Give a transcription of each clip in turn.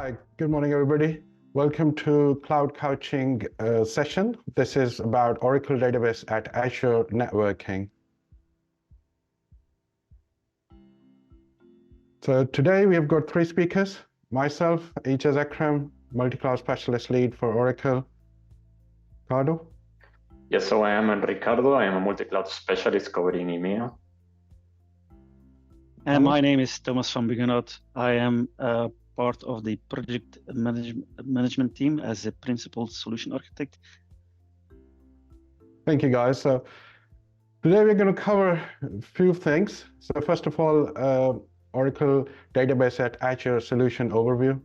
Hi, good morning, everybody. Welcome to Cloud Couching session. This is about Oracle Database at Azure Networking. So today we have got three speakers. Myself, Ejaz Akram, Multicloud Specialist Lead for Oracle. Ricardo? Yes, so I am Ricardo. I am a multi-cloud specialist covering EMEA. And my name is Thomas van Buggenhout. I am part of the project management team as a principal solution architect. Thank you, guys. So today we're going to cover a few things. So first of all, Oracle Database at Azure Solution Overview,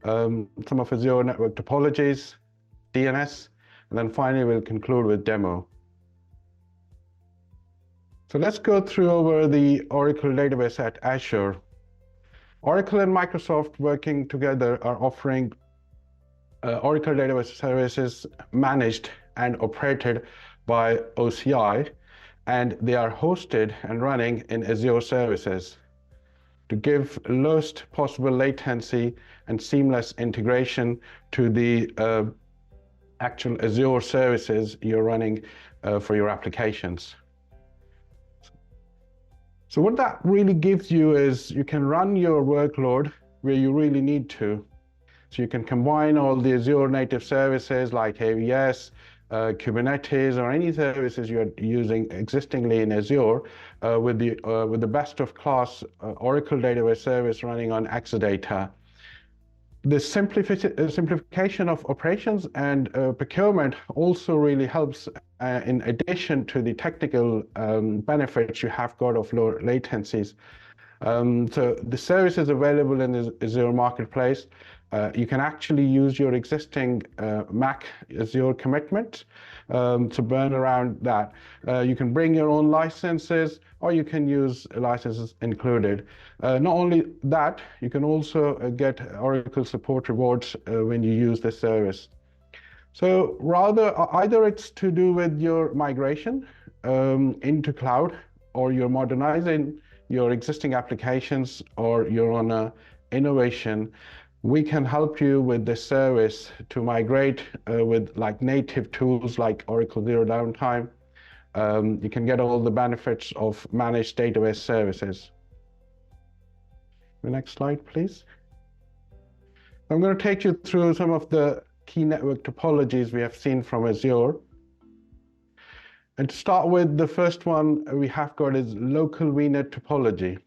some of Azure network topologies, DNS, and then finally we'll conclude with demo. So let's go through over the Oracle Database at Azure. Oracle and Microsoft working together are offering Oracle Database services managed and operated by OCI, and they are hosted and running in Azure services to give lowest possible latency and seamless integration to the actual Azure services you're running for your applications. So what that really gives you is you can run your workload where you really need to. So you can combine all the Azure native services like AWS, Kubernetes, or any services you're using existingly in Azure with the best of class Oracle database service running on Exadata. The simplification of operations and procurement also really helps in addition to the technical benefits you have got of low latencies. So the service is available in the Azure Marketplace. You can actually use your existing Mac Azure commitment to burn around that. You can bring your own licenses, or you can use licenses included. Not only that, you can also get Oracle support rewards when you use this service. So either it's to do with your migration into cloud, or you're modernizing your existing applications, or you're on a innovation, we can help you with this service to migrate with like native tools like Oracle Zero Downtime. You can get all the benefits of managed database services. The next slide, please. I'm going to take you through some of the key network topologies we have seen from Azure. And to start with, the first one we have got is local VNet topology.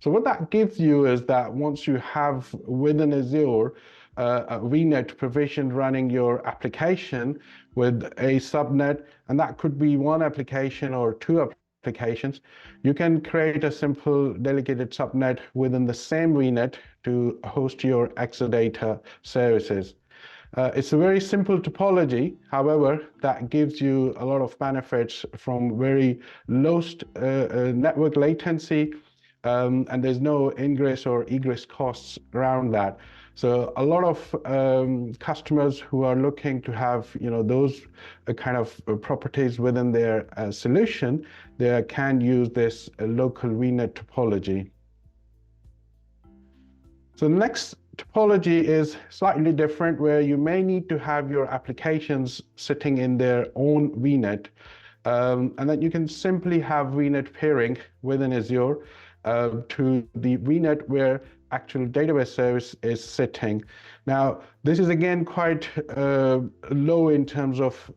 So what that gives you is that once you have within Azure a VNet provisioned running your application with a subnet, and that could be one application or two applications, you can create a simple delegated subnet within the same VNet to host your Exadata services. It's a very simple topology, however, that gives you a lot of benefits from very low network latency, and there's no ingress or egress costs around that. So a lot of customers who are looking to have those kind of properties within their solution, they can use this local VNet topology. So the next topology is slightly different, where you may need to have your applications sitting in their own VNet, and then you can simply have VNet peering within Azure to the VNet where actual database service is sitting. Now, this is again quite low in terms of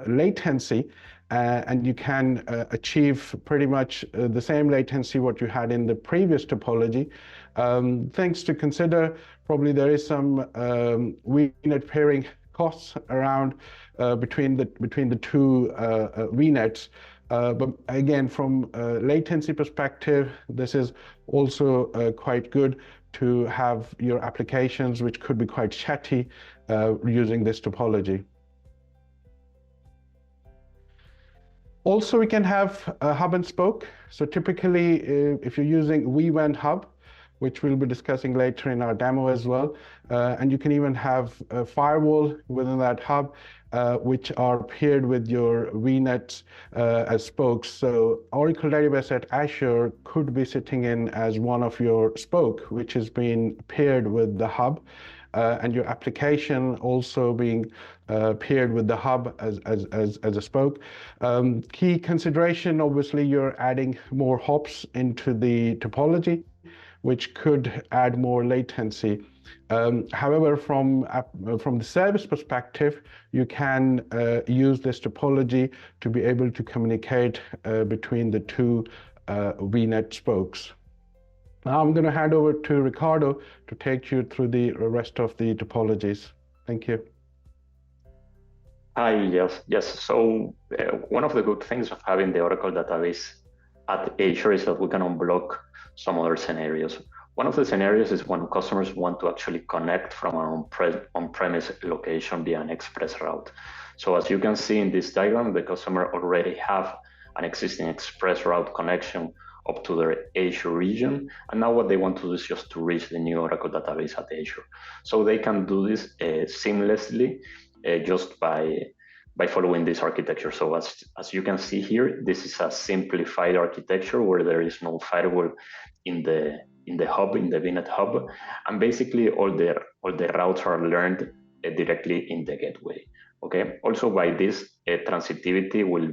latency, and you can achieve pretty much the same latency what you had in the previous topology. Things to consider: probably there is some VNet pairing costs around between the two VNets. But again, from a latency perspective, this is also quite good to have your applications, which could be quite chatty, using this topology. Also, we can have a hub and spoke. So typically, if you're using vWAN hub, which we'll be discussing later in our demo as well. And you can even have a firewall within that hub, which are paired with your VNets as spokes. So Oracle Database at Azure could be sitting in as one of your spoke, which has been paired with the hub, and your application also being paired with the hub as a spoke. Key consideration, obviously, you're adding more hops into the topology, which could add more latency. However, from the service perspective, you can use this topology to be able to communicate between the two VNet spokes. Now I'm going to hand over to Ricardo to take you through the rest of the topologies. Thank you. Hi, yes. So one of the good things of having the Oracle database at Azure is that we can unblock some other scenarios. One of the scenarios is when customers want to actually connect from an on-premise location via an express route. So as you can see in this diagram, the customer already have an existing express route connection up to their Azure region. And now what they want to do is just to reach the new Oracle database at Azure. So they can do this seamlessly just by following this architecture. So as you can see here, this is a simplified architecture where there is no firewall in the hub, in the VNet hub, and basically all the routes are learned directly in the gateway. Okay. Also, by this, transitivity will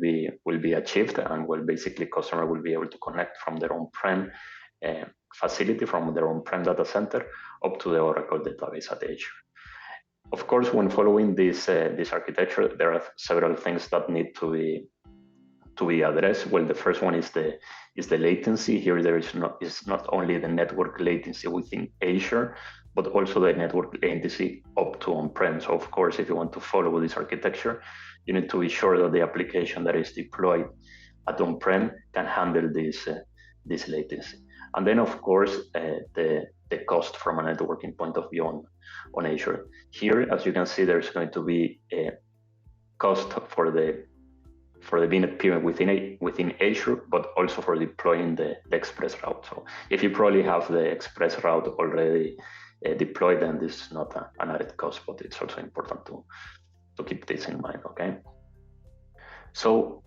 be achieved, and basically customer will be able to connect from their on-prem facility, from their on-prem data center, up to the Oracle database at Azure. Of course, when following this architecture, there are several things that need to be addressed. Well, the first one is the latency. Here, there is not only the network latency within Azure, but also the network latency up to on-prem. So, of course, if you want to follow this architecture, you need to be sure that the application that is deployed at on-prem can handle this latency. And then, of course, the cost from a networking point of view on Azure. Here, as you can see, there's going to be a cost for the VNet peering within Azure, but also for deploying the express route. So if you probably have the express route already deployed, then this is not an added cost, but it's also important to keep this in mind, okay? So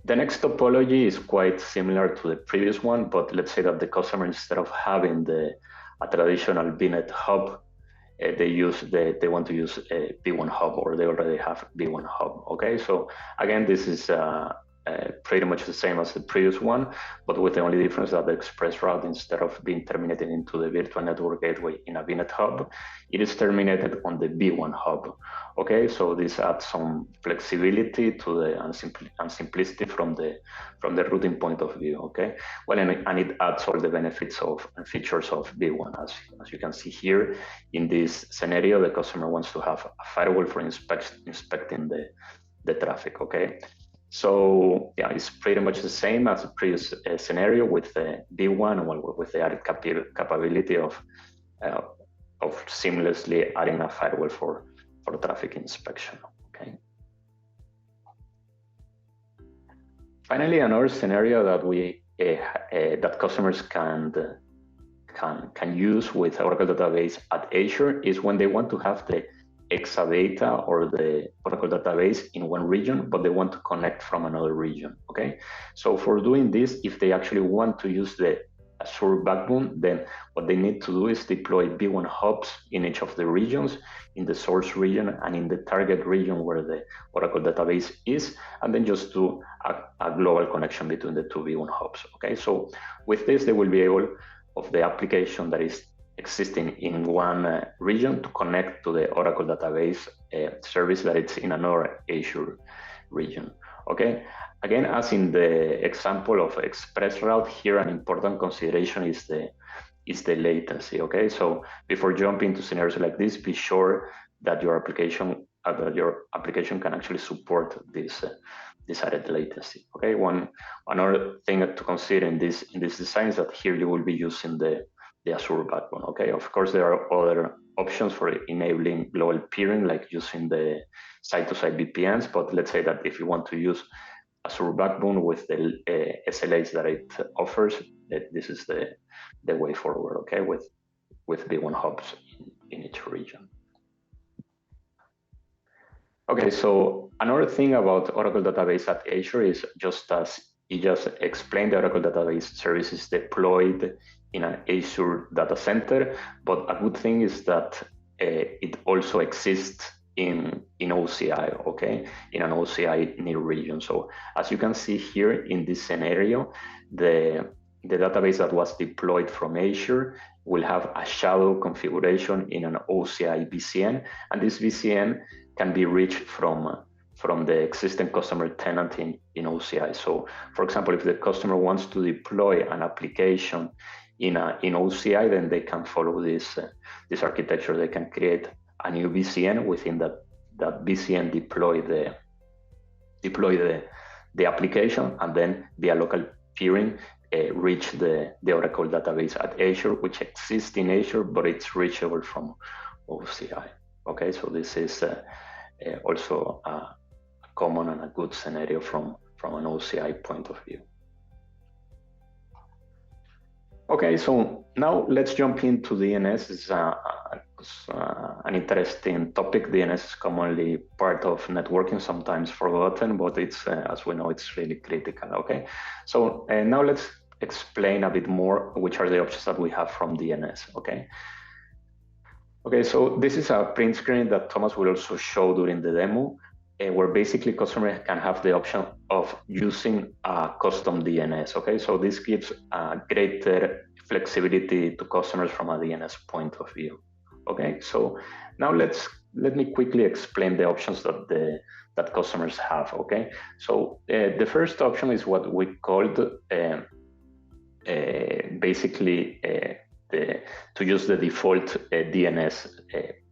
the next topology is quite similar to the previous one, but let's say that the customer, instead of having a traditional VNet hub, they want to use a V1 hub, or they already have V1 hub. Okay, so again, this is pretty much the same as the previous one, but with the only difference that the express route, instead of being terminated into the virtual network gateway in a VNet hub, it is terminated on the V1 hub. Okay, so this adds some flexibility to and simplicity from the routing point of view. Okay, well, and it adds all the benefits and features of V1. As you can see here in this scenario, the customer wants to have a firewall for inspecting the traffic. Okay. So yeah, it's pretty much the same as the previous scenario with the V1, with the added capability of seamlessly adding a firewall for traffic inspection. Okay. Finally, another scenario that that customers can use with Oracle database at Azure is when they want to have the Exadata or the Oracle database in one region, but they want to connect from another region. Okay, so for doing this, if they actually want to use the Azure backbone, then what they need to do is deploy V1 hubs in each of the regions, in the source region and in the target region where the Oracle database is, and then just do a global connection between the two V1 hubs. Okay, so with this, they will be able, of the application that is existing in one region, to connect to the Oracle database service that it's in another Azure region. Okay, again, as in the example of express route, here an important consideration is the latency. Okay, so before jumping to scenarios like this, be sure that your application can actually support this added latency. Okay, another thing to consider in this design is that here you will be using the Azure backbone. Okay, of course there are other options for enabling global peering, like using the site-to-site VPNs. But let's say that if you want to use Azure backbone with the SLAs that it offers, this is the way forward, okay, with V1 hubs in each region. Okay, so another thing about Oracle Database at Azure is, just as Ejaz explained, the Oracle Database service is deployed in an Azure data center, but a good thing is that it also exists in OCI, okay, in an OCI near region. So as you can see here in this scenario, the database that was deployed from Azure will have a shadow configuration in an OCI VCN, and this VCN can be reached from the existing customer tenant in OCI. So for example, if the customer wants to deploy an application in OCI, then they can follow this architecture. They can create a new VCN within that VCN, deploy the application, and then via local peering reach the Oracle database at Azure, which exists in Azure, but it's reachable from OCI. Okay, so this is also a common and a good scenario from an OCI point of view. Okay, so now let's jump into DNS. It's an interesting topic. DNS is commonly part of networking, sometimes forgotten, but it's, as we know, it's really critical, okay? So now let's explain a bit more which are the options that we have from DNS, okay? Okay, so this is a print screen that Thomas will also show during the demo, where basically customers can have the option of using a custom DNS, okay? So this gives greater flexibility to customers from a DNS point of view, okay? So now let me quickly explain the options that customers have, okay? So the first option is what we called basically to use the default DNS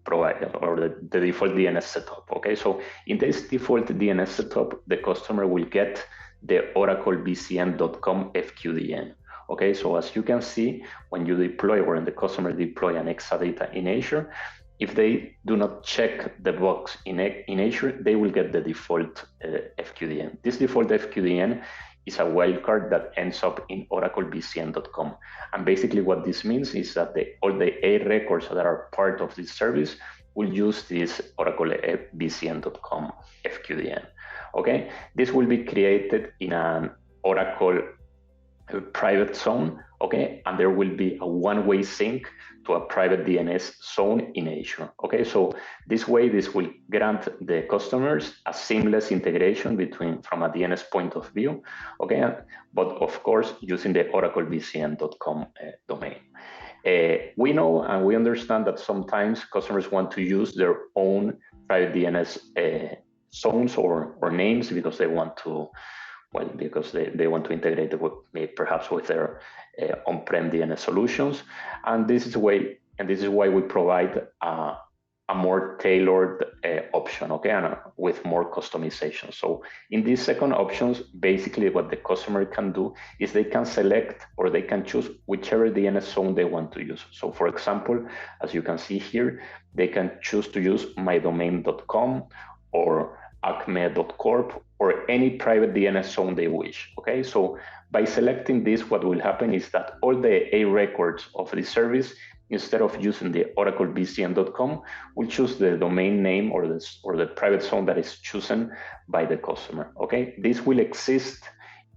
provider, or the default DNS setup, okay? So in this default DNS setup, the customer will get the Oracle VCN.com FQDN, okay? So as you can see, when you deploy, or when the customer deploy an Exadata in Azure, if they do not check the box in Azure, they will get the default FQDN. This default FQDN is a wildcard that ends up in Oracle VCN.com. And basically what this means is that all the A records that are part of this service will use this Oracle VCN.com FQDN, okay? This will be created in an Oracle private zone, okay? And there will be a one-way sync to a private DNS zone in Azure, okay? So this way, this will grant the customers a seamless integration from a DNS point of view, okay? But of course, using the Oracle VCN.com domain. We know and we understand that sometimes customers want to use their own private DNS zones or names because they want to, well, because they want to integrate it perhaps with their on-prem DNS solutions, and this is why we provide a more tailored option, okay, and with more customization. So in these second options, basically what the customer can do is they can select, or they can choose whichever DNS zone they want to use. So for example, as you can see here, they can choose to use mydomain.com or acme.corp or any private DNS zone they wish, okay? So by selecting this, what will happen is that all the A records of the service, instead of using the Oracle VCN.com, will choose the domain name or the private zone that is chosen by the customer, okay? This will exist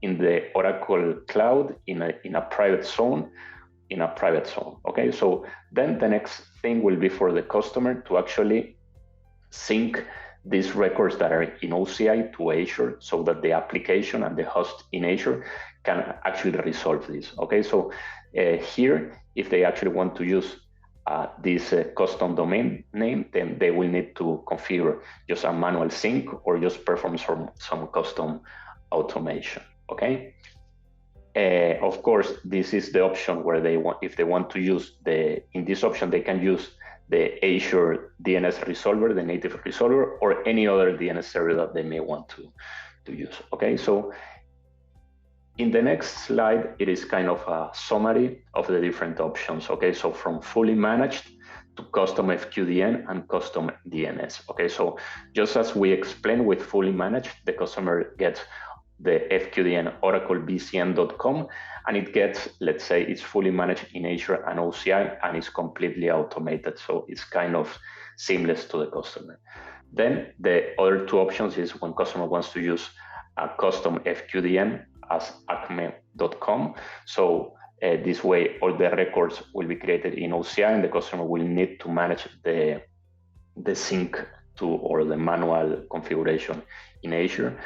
in the Oracle Cloud in a private zone, okay? So then the next thing will be for the customer to actually sync these records that are in OCI to Azure, so that the application and the host in Azure can actually resolve this, okay? So here, if they actually want to use this custom domain name, then they will need to configure just a manual sync or just perform some custom automation, okay? Of course, this is the option where if they want to use in this option, they can use the Azure DNS resolver, the native resolver, or any other DNS server that they may want to use, okay? So in the next slide, it is kind of a summary of the different options, okay? So from fully managed to custom FQDN and custom DNS, okay? So just as we explained with fully managed, the customer gets the FQDN Oracle BCN.com, and it gets, let's say, it's fully managed in Azure and OCI, and it's completely automated. So it's kind of seamless to the customer. Then the other two options is when customer wants to use a custom FQDN as Akram.com. So this way, all the records will be created in OCI, and the customer will need to manage the sync to or the manual configuration in Azure.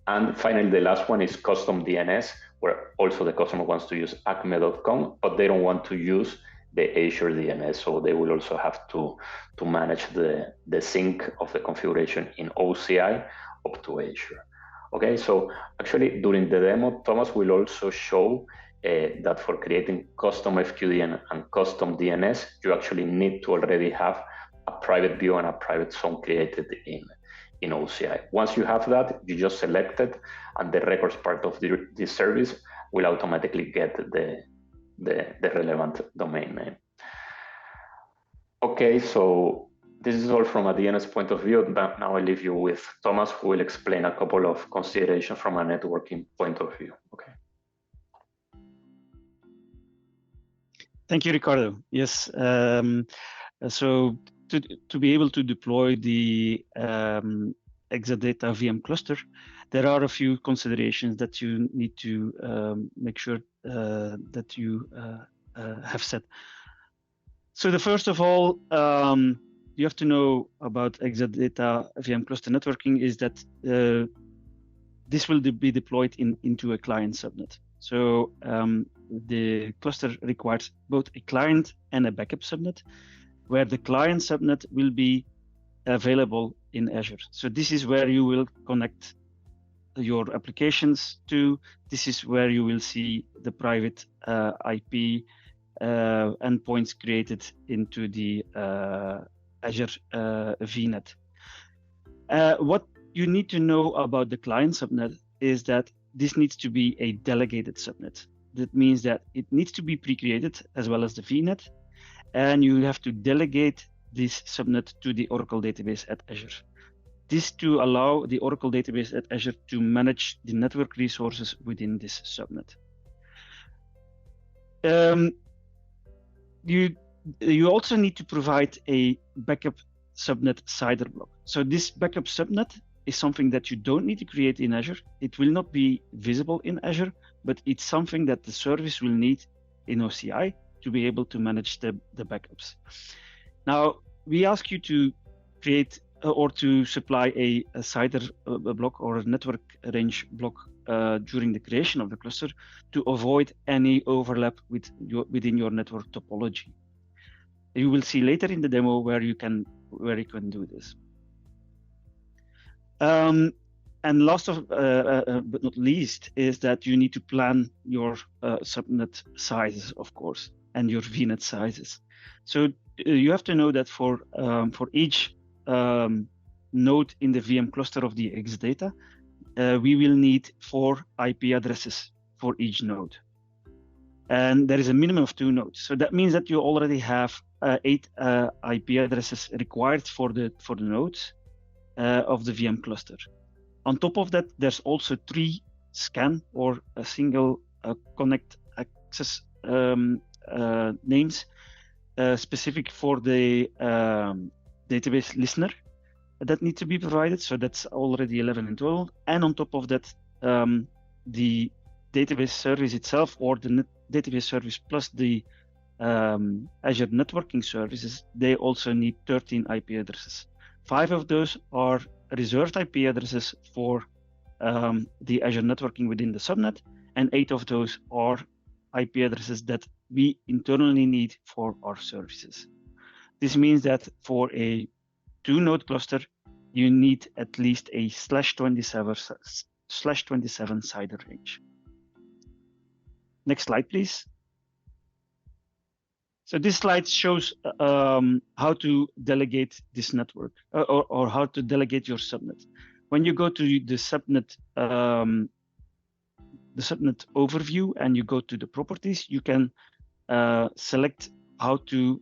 And finally, the last one is custom DNS, where also the customer wants to use Akram.com, but they don't want to use the Azure DNS. So they will also have to manage the sync of the configuration in OCI up to Azure. Okay, so actually during the demo, Thomas will also show that for creating custom FQDN and custom DNS, you actually need to already have a private view and a private zone created in OCI. Once you have that, you just select it, and the records part of this service will automatically get the relevant domain name. Okay, so this is all from a DNS point of view. Now I leave you with Thomas, who will explain a couple of considerations from a networking point of view. Okay. Thank you, Ricardo. Yes, so to be able to deploy the Exadata VM cluster, there are a few considerations that you need to make sure that you have set. So the first of all, you have to know about Exadata VM cluster networking is that this will be deployed into a client subnet. So the cluster requires both a client and a backup subnet, where the client subnet will be available in Azure. So this is where you will connect your applications to. This is where you will see the private IP endpoints created into the Azure VNet. What you need to know about the client subnet is that this needs to be a delegated subnet. That means that it needs to be pre-created as well as the VNet, and you have to delegate this subnet to the Oracle database at Azure. This to allow the Oracle database at Azure to manage the network resources within this subnet. You also need to provide a backup subnet CIDR block. So this backup subnet is something that you don't need to create in Azure. It will not be visible in Azure, but it's something that the service will need in OCI to be able to manage the backups. Now, we ask you to create or to supply a CIDR block or a network range block during the creation of the cluster to avoid any overlap within your network topology. You will see later in the demo where you can do this. And last but not least is that you need to plan your subnet sizes, of course, and your VNet sizes. So you have to know that for each node in the VM cluster of the Exadata, we will need 4 IP addresses for each node. And there is a minimum of 2 nodes. So that means that you already have 8 IP addresses required for the nodes of the VM cluster. On top of that, there's also 3 SCAN or a single connect access names specific for the database listener that need to be provided. So that's already 11 and 12. And on top of that, the database service itself, or the database service plus the Azure networking services, they also need 13 IP addresses. 5 of those are reserved IP addresses for the Azure networking within the subnet, and 8 of those are IP addresses that we internally need for our services. This means that for a 2-node cluster, you need at least a /27 CIDR range. Next slide, please. So this slide shows how to delegate this network or how to delegate your subnet. When you go to the subnet overview and you go to the properties, you can select how to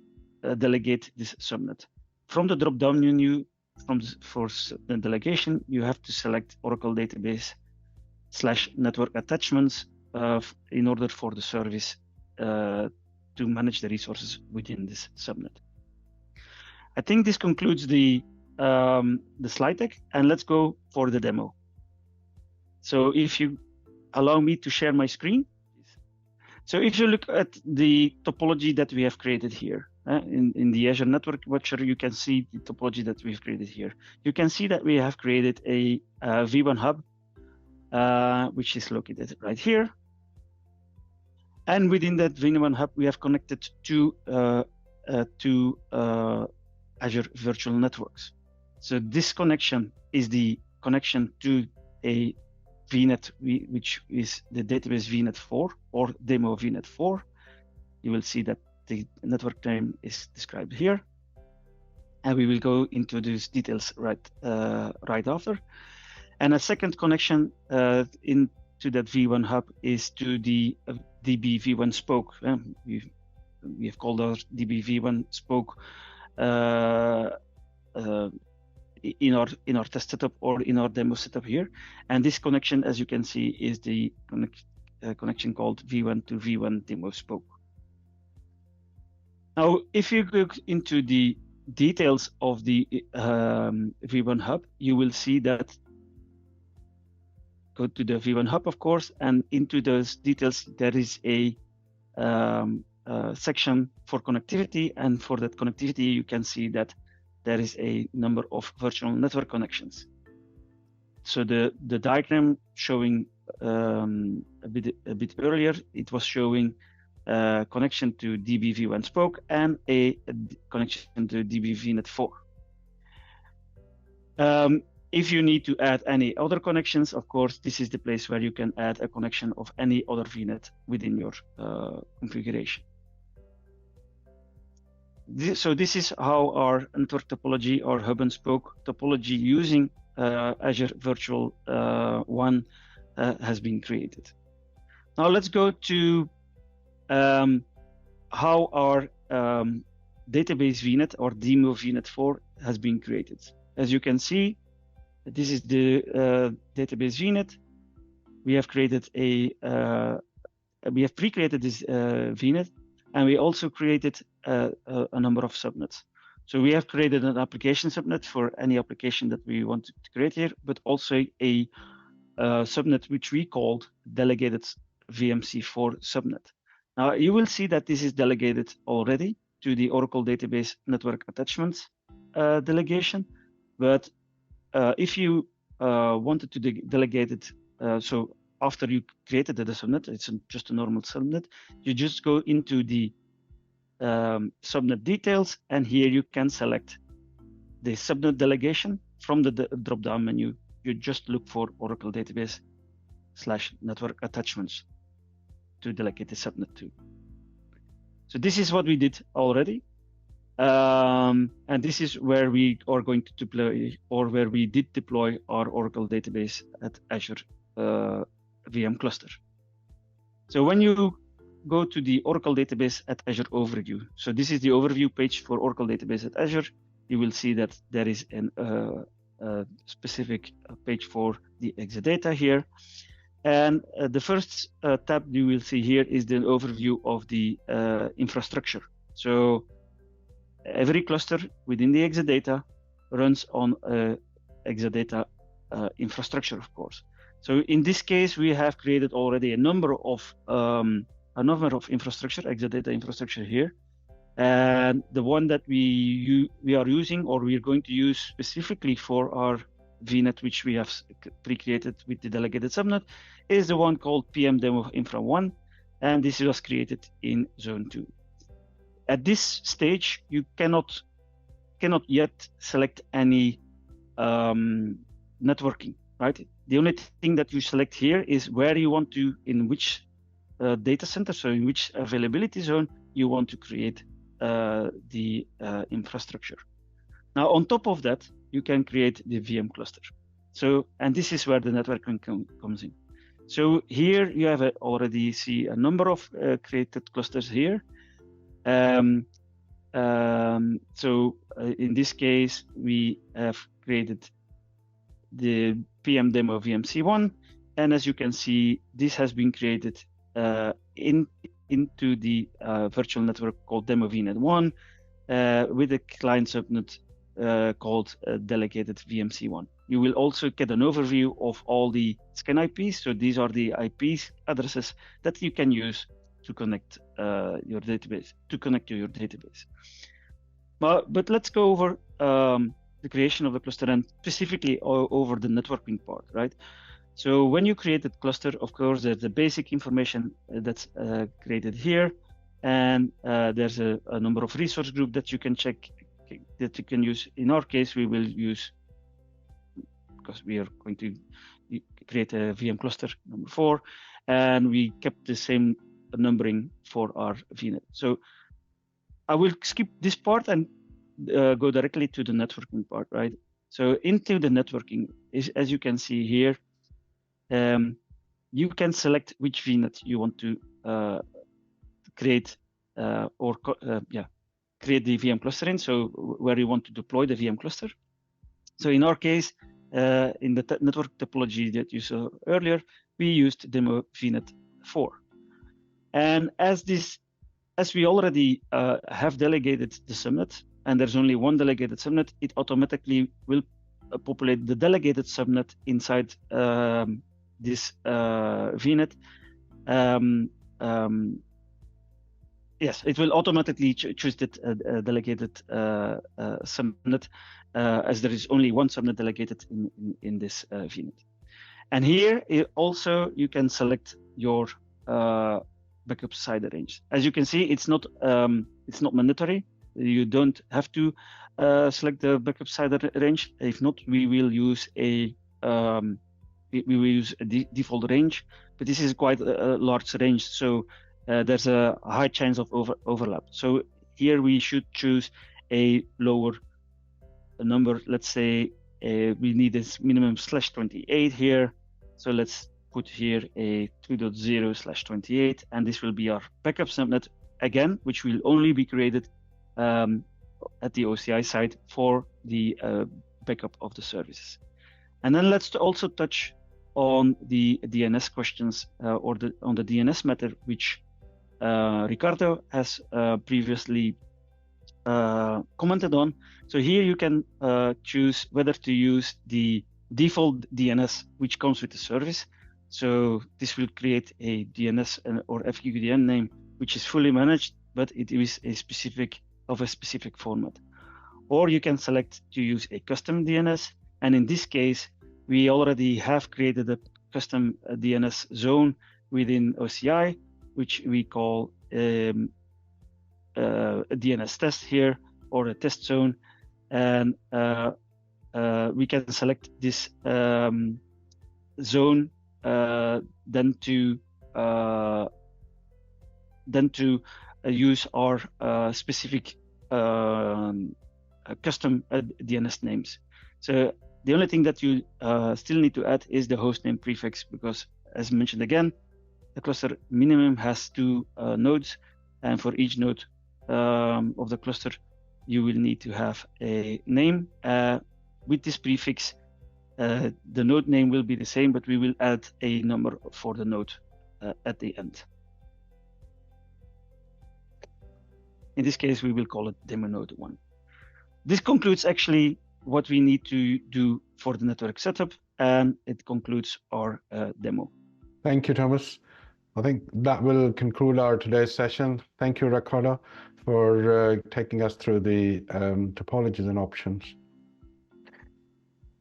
delegate this subnet. From the drop-down menu for the delegation, you have to select Oracle database network attachments in order for the service to manage the resources within this subnet. I think this concludes the slide deck, and let's go for the demo. So if you allow me to share my screen. So if you look at the topology that we have created here, in the Azure Network Watcher, you can see the topology that we've created here. You can see that we have created a V1 hub, which is located right here. And within that V1 hub, we have connected to Azure Virtual Networks. So this connection is the connection to a VNet, which is the database VNet 4 or demo VNet 4. You will see that the network name is described here, and we will go into these details right after. And a second connection into that V1 hub is to the DB V1 spoke. We have called our DB V1 spoke in our test setup or in our demo setup here. And this connection, as you can see, is the connection called V1 to V1 demo spoke. Now, if you go into the details of the V1 hub, you will see that go to the V1 hub, of course, and into those details, there is a section for connectivity. And for that connectivity, you can see that there is a number of virtual network connections. So the diagram showing a bit earlier, it was showing connection to DB V1 spoke and a connection to DB VNet 4. If you need to add any other connections, of course, this is the place where you can add a connection of any other VNet within your configuration. So this is how our network topology or hub and spoke topology using Azure Virtual WAN has been created. Now let's go to how our database VNet or demo VNet 4 has been created. As you can see, this is the database VNet. We have created we have pre-created this VNet, and we also created a number of subnets. So we have created an application subnet for any application that we want to create here, but also a subnet which we called Delegated VMC4 subnet. Now you will see that this is delegated already to the Oracle Database Network Attachments delegation, but if you wanted to delegate it, so after you created the subnet, it's just a normal subnet, you just go into the subnet details, and here you can select the subnet delegation from the drop-down menu. You just look for Oracle Database /network attachments to delegate the subnet to. So this is what we did already. And this is where we are going to deploy, or where we did deploy our Oracle database at Azure VM cluster. So when you go to the Oracle database at Azure overview, so this is the overview page for Oracle database at Azure, you will see that there is a specific page for the Exadata here. And the first tab you will see here is the overview of the infrastructure. So every cluster within the Exadata runs on Exadata infrastructure, of course. So in this case, we have created already a number of infrastructure, Exadata infrastructure here, and the one that we are using, or we are going to use specifically for our VNet, which we have pre-created with the delegated subnet, is the one called PM Demo Infra 1, and this was created in Zone 2. At this stage, you cannot yet select any networking, right? The only thing that you select here is where you want to, in which data center, so in which availability zone you want to create the infrastructure. Now, on top of that, you can create the VM cluster. So, and this is where the networking comes in. So here you have already see a number of created clusters here. So in this case, we have created the PM demo VMC1, And as you can see, this has been created into the virtual network called Demo VNet 1 with a client subnet called Delegated VMC1. You will also get an overview of all the scan IPs. So these are the IP addresses that you can use to connect your database, to your database. But let's go over the creation of the cluster and specifically over the networking part, right? So when you create a cluster, of course, there's the basic information that's created here. And there's a number of resource groups that you can check, that you can use. In our case, we will use, because we are going to create a VM cluster number 4, and we kept the same numbering for our VNet. So I will skip this part and go directly to the networking part, right? So into the networking, as you can see here, you can select which VNet you want to create create the VM cluster in, so where you want to deploy the VM cluster. So in our case, in the network topology that you saw earlier, we used demo VNet 4. And as we already have delegated the subnet, and there's only one delegated subnet, it automatically will populate the delegated subnet inside this VNet. Yes, it will automatically choose the delegated subnet, as there is only one subnet delegated in this VNet. And here also you can select your backup side range. As you can see, it's not mandatory. You don't have to select the backup side range. If not, we will use a default range, but this is quite a large range, so there's a high chance of overlap. So here we should choose a lower number. Let's say we need this minimum /28 here. So let's put here a 2.0/28, and this will be our backup subnet again, which will only be created at the OCI side for the backup of the services. And then let's also touch on the DNS questions on the DNS matter, which Ricardo has previously commented on. So here you can choose whether to use the default DNS, which comes with the service. So this will create a DNS or FQDN name, which is fully managed, but it is a specific format. Or you can select to use a custom DNS. And in this case, we already have created a custom DNS zone within OCI, which we call a DNS test here, or a test zone. And we can select this zone then to use our specific custom DNS names. So the only thing that you still need to add is the hostname prefix, because as mentioned again, the cluster minimum has 2 nodes, and for each node of the cluster, you will need to have a name with this prefix. The node name will be the same, but we will add a number for the node at the end. In this case, we will call it demo node 1. This concludes actually what we need to do for the network setup, and it concludes our demo. Thank you, Thomas. I think that will conclude our today's session. Thank you, Ricardo, for taking us through the topologies and options.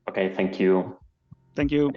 Okay, thank you. Thank you.